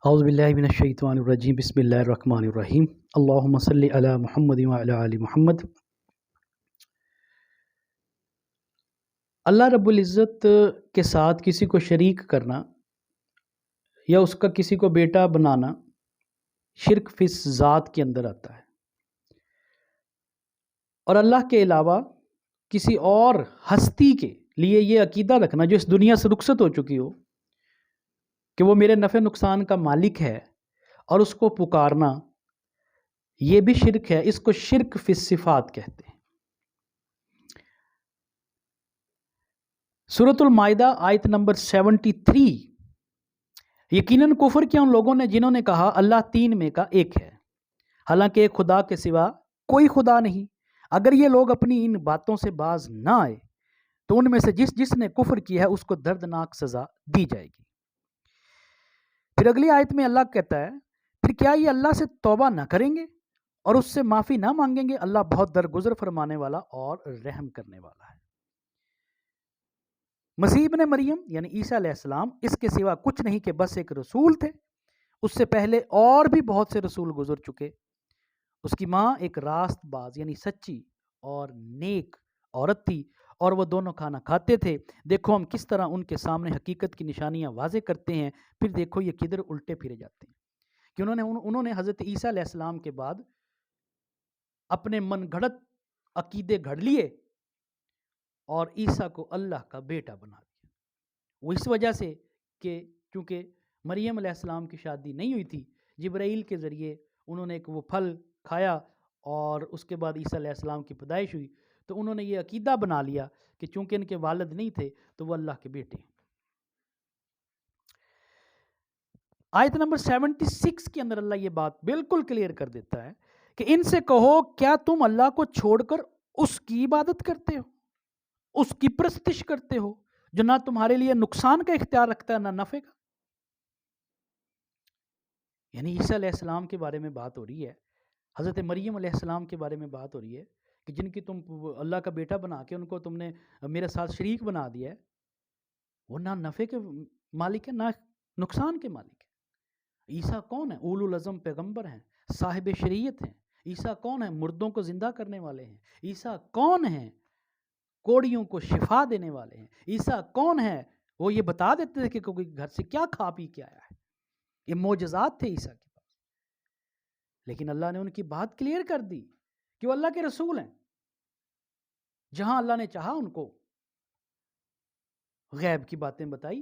اعوذ باللہ من الشیطان الرجیم بسم اللہ الرحمن الرحیم اللہم صلی علی محمد وعلی آل محمد۔ اللہ رب العزت کے ساتھ کسی کو شریک کرنا یا اس کا کسی کو بیٹا بنانا شرک فی ذات کے اندر آتا ہے، اور اللہ کے علاوہ کسی اور ہستی کے لیے یہ عقیدہ رکھنا جو اس دنیا سے رخصت ہو چکی ہو کہ وہ میرے نفع نقصان کا مالک ہے اور اس کو پکارنا، یہ بھی شرک ہے۔ اس کو شرک فی الصفات کہتے ہیں۔ سورۃ المائدہ آیت نمبر 73۔ یقیناً کفر کیا ان لوگوں نے جنہوں نے کہا اللہ تین میں کا ایک ہے، حالانکہ ایک خدا کے سوا کوئی خدا نہیں۔ اگر یہ لوگ اپنی ان باتوں سے باز نہ آئے تو ان میں سے جس نے کفر کیا ہے اس کو دردناک سزا دی جائے گی۔ پھر اگلی آیت میں اللہ کہتا ہے، پھر کیا یہ اللہ سے توبہ نہ کریں گے اور اس سے معافی نہ مانگیں گے؟ اللہ بہت درگزر فرمانے والا اور رحم کرنے والا ہے۔ مسیح ابن مریم یعنی عیسیٰ علیہ السلام اس کے سوا کچھ نہیں کہ بس ایک رسول تھے۔ اس سے پہلے اور بھی بہت سے رسول گزر چکے۔ اس کی ماں ایک راست باز یعنی سچی اور نیک عورت تھی، اور وہ دونوں کھانا کھاتے تھے۔ دیکھو ہم کس طرح ان کے سامنے حقیقت کی نشانیاں واضح کرتے ہیں، پھر دیکھو یہ کدھر الٹے پھرے جاتے ہیں۔ کہ انہوں نے حضرت عیسیٰ علیہ السلام کے بعد اپنے من گھڑت عقیدے گھڑ لیے اور عیسیٰ کو اللہ کا بیٹا بنا دیا۔ وہ اس وجہ سے کہ چونکہ مریم علیہ السلام کی شادی نہیں ہوئی تھی، جبرائیل کے ذریعے انہوں نے ایک وہ پھل کھایا اور اس کے بعد عیسیٰ علیہ السلام کی پیدائش ہوئی، تو انہوں نے یہ عقیدہ بنا لیا کہ چونکہ ان کے والد نہیں تھے تو وہ اللہ کے بیٹے ہیں۔ آیت نمبر 76 کے اندر اللہ یہ بات بالکل کلیئر کر دیتا ہے کہ ان سے کہو کیا تم اللہ کو چھوڑ کر اس کی عبادت کرتے ہو، اس کی پرستش کرتے ہو جو نہ تمہارے لیے نقصان کا اختیار رکھتا ہے نہ نفع کا۔ یعنی عیسیٰ علیہ السلام کے بارے میں بات ہو رہی ہے، حضرت مریم علیہ السلام کے بارے میں بات ہو رہی ہے کہ جن کی تم اللہ کا بیٹا بنا کے ان کو تم نے میرے ساتھ شریک بنا دیا ہے، وہ نہ نفع کے مالک ہے نہ نقصان کے مالک ہے۔ عیسیٰ کون ہے؟ اولو العزم پیغمبر ہیں، صاحب شریعت ہیں۔ عیسیٰ کون ہے؟ مردوں کو زندہ کرنے والے ہیں۔ عیسیٰ کون ہیں؟ کوڑیوں کو شفا دینے والے ہیں۔ عیسیٰ کون ہے؟ وہ یہ بتا دیتے تھے کہ کوئی گھر سے کیا کھا پی کے آیا ہے۔ یہ معجزات تھے عیسیٰ کے پاس، لیکن اللہ نے ان کی بات کلیئر کر دی کہ وہ اللہ کے رسول ہیں۔ جہاں اللہ نے چاہا ان کو غیب کی باتیں بتائی،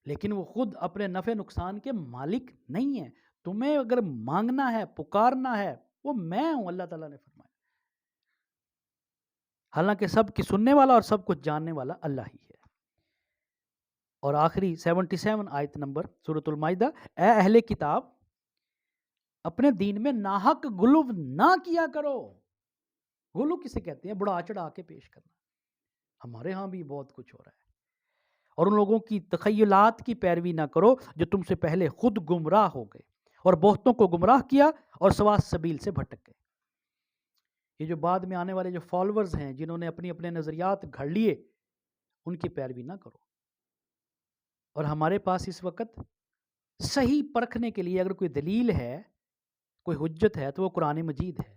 لیکن وہ خود اپنے نفع نقصان کے مالک نہیں ہیں۔ تمہیں اگر مانگنا ہے، پکارنا ہے، وہ میں ہوں، اللہ تعالیٰ نے فرمایا۔ حالانکہ سب کی سننے والا اور سب کچھ جاننے والا اللہ ہی ہے۔ اور آخری 77 آیت نمبر سورۃ المائدہ، اے اہل کتاب اپنے دین میں ناحق غلو نہ کیا کرو۔ غلو کسے کہتے ہیں؟ بڑھا چڑھا کے پیش کرنا۔ ہمارے ہاں بھی بہت کچھ ہو رہا ہے۔ اور ان لوگوں کی تخیلات کی پیروی نہ کرو جو تم سے پہلے خود گمراہ ہو گئے اور بہتوں کو گمراہ کیا اور سوا سبیل سے بھٹک گئے۔ یہ جو بعد میں آنے والے جو فالورز ہیں جنہوں نے اپنے نظریات گھڑ لیے، ان کی پیروی نہ کرو۔ اور ہمارے پاس اس وقت صحیح پرکھنے کے لیے اگر کوئی دلیل ہے، کوئی حجت ہے، تو وہ قرآن مجید ہے۔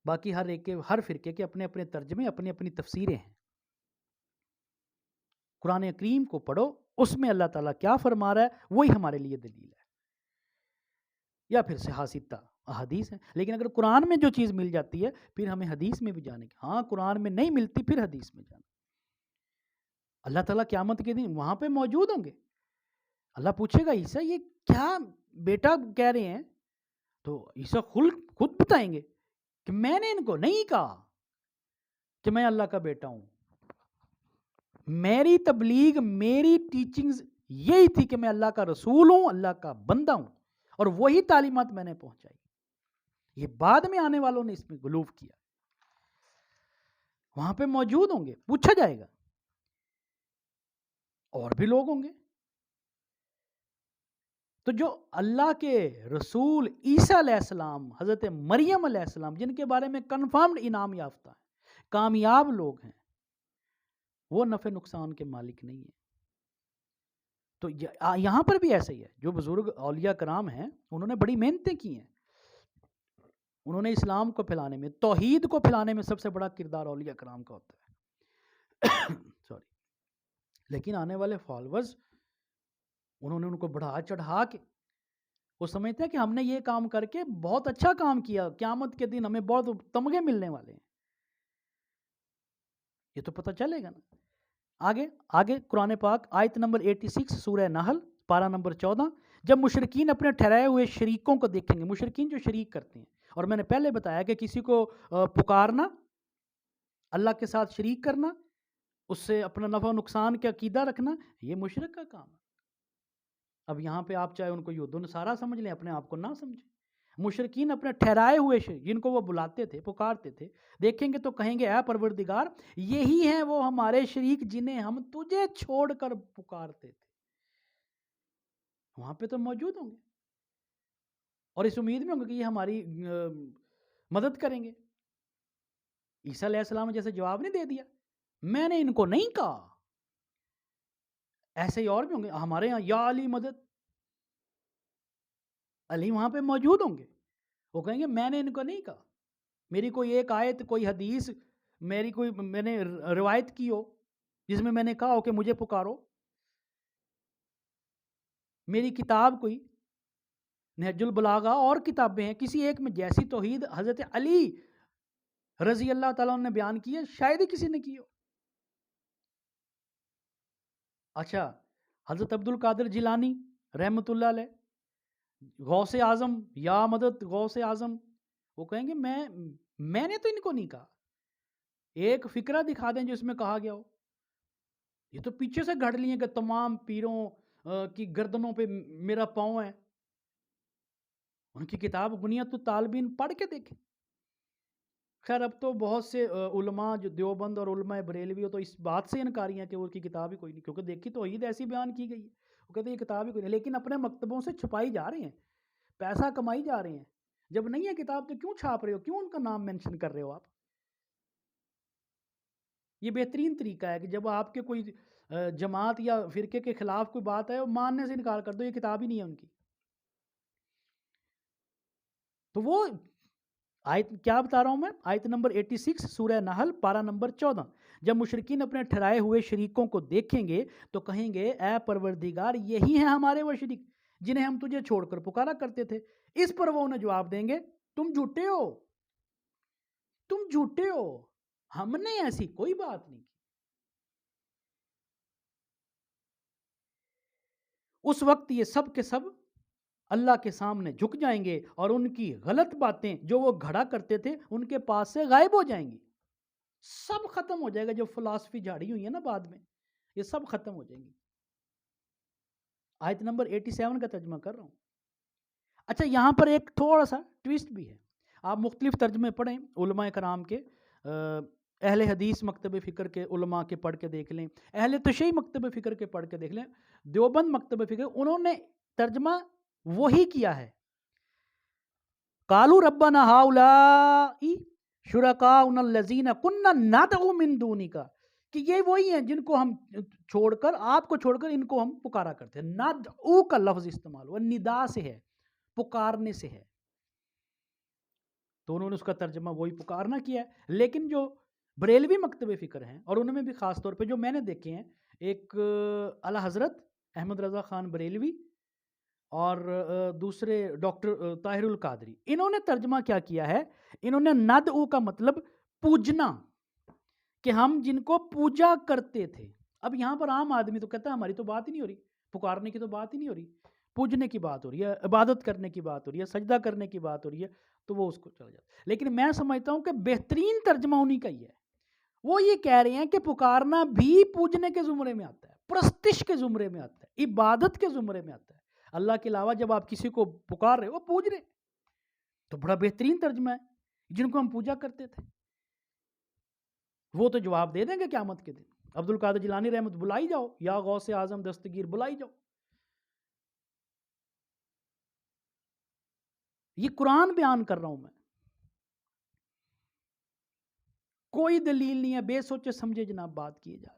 باقی ہر فرقے کے اپنے اپنے ترجمے، اپنی اپنی تفسیریں ہیں۔ قرآن کریم کو پڑھو، اس میں اللہ تعالیٰ کیا فرما رہا ہے وہی ہمارے لیے دلیل ہے، یا پھر صحاح احادیث ہیں۔ لیکن اگر قرآن میں جو چیز مل جاتی ہے پھر ہمیں حدیث میں بھی جانے کی، ہاں قرآن میں نہیں ملتی پھر حدیث میں جانا۔ اللہ تعالیٰ قیامت کے دن وہاں پہ موجود ہوں گے۔ اللہ پوچھے گا عیسیٰ یہ کیا بیٹا کہہ رہے ہیں؟ تو عیسیٰ خود بتائیں گے کہ میں نے ان کو نہیں کہا کہ میں اللہ کا بیٹا ہوں۔ میری تبلیغ، میری ٹیچنگز یہی تھی کہ میں اللہ کا رسول ہوں، اللہ کا بندہ ہوں، اور وہی تعلیمات میں نے پہنچائی۔ یہ بعد میں آنے والوں نے اس میں غلو کیا، وہاں پہ موجود ہوں گے، پوچھا جائے گا، اور بھی لوگ ہوں گے۔ تو جو اللہ کے رسول عیسیٰ علیہ السلام، حضرت مریم علیہ السلام، جن کے بارے میں کنفرمڈ انعام یافتہ ہیں، کامیاب لوگ ہیں، وہ نفع نقصان کے مالک نہیں ہیں۔ تو یہاں پر بھی ایسا ہی ہے، جو بزرگ اولیاء کرام ہیں انہوں نے بڑی محنتیں کی ہیں، انہوں نے اسلام کو پھیلانے میں، توحید کو پھیلانے میں سب سے بڑا کردار اولیاء کرام کا ہوتا ہے سوری، لیکن آنے والے فالوورز انہوں نے ان کو بڑھا چڑھا کے، وہ سمجھتے ہیں کہ ہم نے یہ کام کر کے بہت اچھا کام کیا، قیامت کے دن ہمیں بہت تمغے ملنے والے ہیں، یہ تو پتہ چلے گا نا۔ آگے قرآن پاک آیت نمبر 86 سورہ نحل پارہ نمبر 14، جب مشرکین اپنے ٹھہرائے ہوئے شریکوں کو دیکھیں گے، مشرکین جو شریک کرتے ہیں، اور میں نے پہلے بتایا کہ کسی کو پکارنا، اللہ کے ساتھ شریک کرنا، اس سے اپنا نفع و نقصان کے عقیدہ رکھنا، یہ مشرک کا کام ہے۔ اب یہاں پہ آپ چاہے ان کو یہود و نصارہ سمجھ لیں، اپنے آپ کو نہ سمجھیں، مشرکین اپنے ٹھہرائے ہوئے جن کو وہ بلاتے تھے، پکارتے تھے، دیکھیں گے تو کہیں گے اے پروردگار یہی ہیں وہ ہمارے شریک جنہیں ہم تجھے چھوڑ کر پکارتے تھے، وہاں پہ تو موجود ہوں گے اور اس امید میں ہوں گے کہ یہ ہماری مدد کریں گے۔ عیسیٰ علیہ السلام نے جیسے جواب نہیں دے دیا، میں نے ان کو نہیں کہا، ایسے ہی اور بھی ہوں گے ہمارے یہاں یا علی مدد، علی وہاں پہ موجود ہوں گے، وہ کہیں گے میں نے ان کو نہیں کہا، میری کوئی ایک آیت، کوئی حدیث، میں نے روایت کی ہو جس میں نے کہا ہو کہ مجھے پکارو، میری کتاب کوئی نہج البلاغہ اور کتابیں ہیں، کسی ایک میں جیسی توحید حضرت علی رضی اللہ تعالیٰ عنہ نے بیان کی ہے شاید ہی کسی نے کی ہو۔ اچھا، حضرت عبد القادر جیلانی رحمۃ اللہ علیہ، غوث اعظم یا مدد غوث اعظم، وہ کہیں گے میں نے تو ان کو نہیں کہا، ایک فکرہ دکھا دیں جو اس میں کہا گیا ہو، یہ تو پیچھے سے گھڑ لیے کہ تمام پیروں کی گردنوں پہ میرا پاؤں ہے، ان کی کتاب بنیت الطالبین پڑھ کے دیکھیں۔ خیر اب تو بہت سے علماء جو دیوبند اور علماء بریلوی ہو تو اس بات سے انکاری ہیں کہ وہ کی کتاب ہی کوئی نہیں، کیونکہ دیکھی توحید ایسی بیان کی گئی ہے، وہ کہتے ہیں یہ کتاب ہی کوئی نہیں، لیکن اپنے مکتبوں سے چھپائی جا رہے ہیں، پیسہ کمائی جا رہے ہیں، جب نہیں ہے کتاب تو کیوں چھاپ رہے ہو، کیوں ان کا نام مینشن کر رہے ہو آپ؟ یہ بہترین طریقہ ہے کہ جب آپ کے کوئی جماعت یا فرقے کے خلاف کوئی بات ہے وہ ماننے سے انکار کر دو، یہ کتاب ہی نہیں ہے ان کی۔ تو وہ آیت کیا بتا رہا ہوں میں، آیت نمبر 86 سورہ نحل پارہ نمبر 14، جب مشرکین اپنے ٹھہرائے ہوئے شریکوں کو دیکھیں گے تو کہیں گے اے پروردگار یہی ہیں ہمارے وہ شریک جنہیں ہم تجھے چھوڑ کر پکارا کرتے تھے۔ اس پر وہ انہیں جواب دیں گے تم جھوٹے ہو، تم جھوٹے ہو، ہم نے ایسی کوئی بات نہیں کی۔ اس وقت یہ سب کے سب اللہ کے سامنے جھک جائیں گے اور ان کی غلط باتیں جو وہ گھڑا کرتے تھے ان کے پاس سے غائب ہو جائیں گی، سب ختم ہو جائے گا، جو فلاسفی جھاڑی ہوئی ہے نا بعد میں یہ سب ختم ہو جائیں گی۔ آیت نمبر 87 کا ترجمہ کر رہا ہوں۔ اچھا یہاں پر ایک تھوڑا سا ٹویسٹ بھی ہے، آپ مختلف ترجمے پڑھیں علماء کرام کے، اہل حدیث مکتب فکر کے علماء کے پڑھ کے دیکھ لیں، اہل تشیع مکتب فکر کے پڑھ کے دیکھ لیں، دیوبند مکتب فکر انہوں نے ترجمہ وہی کیا ہے، قالوا ربنا ہؤلاء شرکاؤنا الذین کنا ندعو من دونک، کہ یہ وہی ہیں جن کو ہم چھوڑ کر، آپ کو چھوڑ کر ان کو ہم پکارا کرتے ہیں۔ ندعو کا لفظ استعمال ہوا، ندا سے ہے، پکارنے سے ہے، تو انہوں نے اس کا ترجمہ وہی پکارنا کیا ہے۔ لیکن جو بریلوی مکتب فکر ہیں اور ان میں بھی خاص طور پہ جو میں نے دیکھے ہیں، ایک اعلیٰ حضرت احمد رضا خان بریلوی اور دوسرے ڈاکٹر طاہر القادری، انہوں نے ترجمہ کیا کیا ہے، انہوں نے ندعو کا مطلب پوجنا، کہ ہم جن کو پوجا کرتے تھے۔ اب یہاں پر عام آدمی تو کہتا ہے ہماری تو بات ہی نہیں ہو رہی، پکارنے کی تو بات ہی نہیں ہو رہی، پوجنے کی بات ہو رہی ہے، عبادت کرنے کی بات ہو رہی ہے، سجدہ کرنے کی بات ہو رہی ہے، تو وہ اس کو چلا جاتا ہے۔ لیکن میں سمجھتا ہوں کہ بہترین ترجمہ انہی کا ہی ہے، وہ یہ کہہ رہے ہیں کہ پکارنا بھی پوجنے کے زمرے میں آتا ہے، پرستش کے زمرے میں آتا ہے، عبادت کے زمرے میں آتا ہے۔ اللہ کے علاوہ جب آپ کسی کو پکار رہے ہو پوج رہے، تو بڑا بہترین ترجمہ ہے، جن کو ہم پوجا کرتے تھے وہ تو جواب دے دیں گے قیامت کے دن، عبد القادر جیلانی رحمت بلائی جاؤ، یا غوث اعظم دستگیر بلائی جاؤ۔ یہ قرآن بیان کر رہا ہوں میں، کوئی دلیل نہیں ہے، بے سوچے سمجھے جناب بات کیے جا رہے۔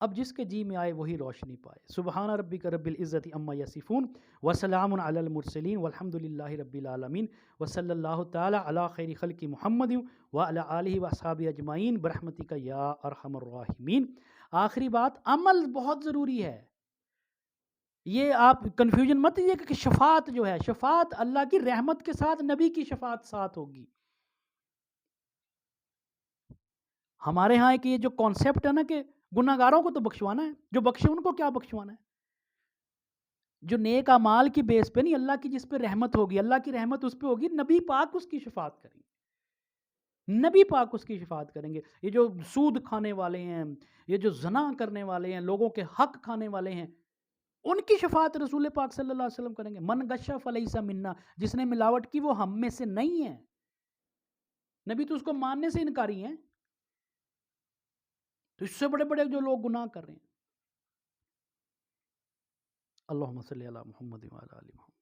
اب جس کے جی میں آئے وہی روشنی پائے۔ سبحان ربک رب العزت عما یصفون وسلام علی المرسلین والحمد للہ رب العالمین وصلی اللہ تعالی علی خیر خلق محمد وعلی آلہ واصحابہ اجمعین برحمتک یا ارحم الراحمین۔ آخری بات، عمل بہت ضروری ہے۔ یہ آپ کنفیوژن مت دیجیے کہ شفاعت جو ہے، شفاعت اللہ کی رحمت کے ساتھ نبی کی شفاعت ساتھ ہوگی۔ ہمارے ہاں کہ یہ جو کانسیپٹ ہے نا کہ گناہ گاروں کو تو بخشوانا ہے، جو بخشے ان کو کیا بخشوانا ہے؟ جو نیک اعمال کی بیس پہ نہیں، اللہ کی جس پہ رحمت ہوگی، اللہ کی رحمت اس پہ ہوگی، نبی پاک اس کی شفاعت کریں گے، نبی پاک اس کی شفاعت کریں گے۔ یہ جو سود کھانے والے ہیں، یہ جو زنا کرنے والے ہیں، لوگوں کے حق کھانے والے ہیں، ان کی شفاعت رسول پاک صلی اللہ علیہ وسلم کریں گے۔ من غش فلیس منا، جس نے ملاوٹ کی وہ ہم میں سے نہیں ہے۔ نبی تو اس کو ماننے سے انکاری ہیں، تو اس سے بڑے بڑے جو لوگ گناہ کر رہے ہیں۔ اللہم صلی علی محمد وعلی آل محمد۔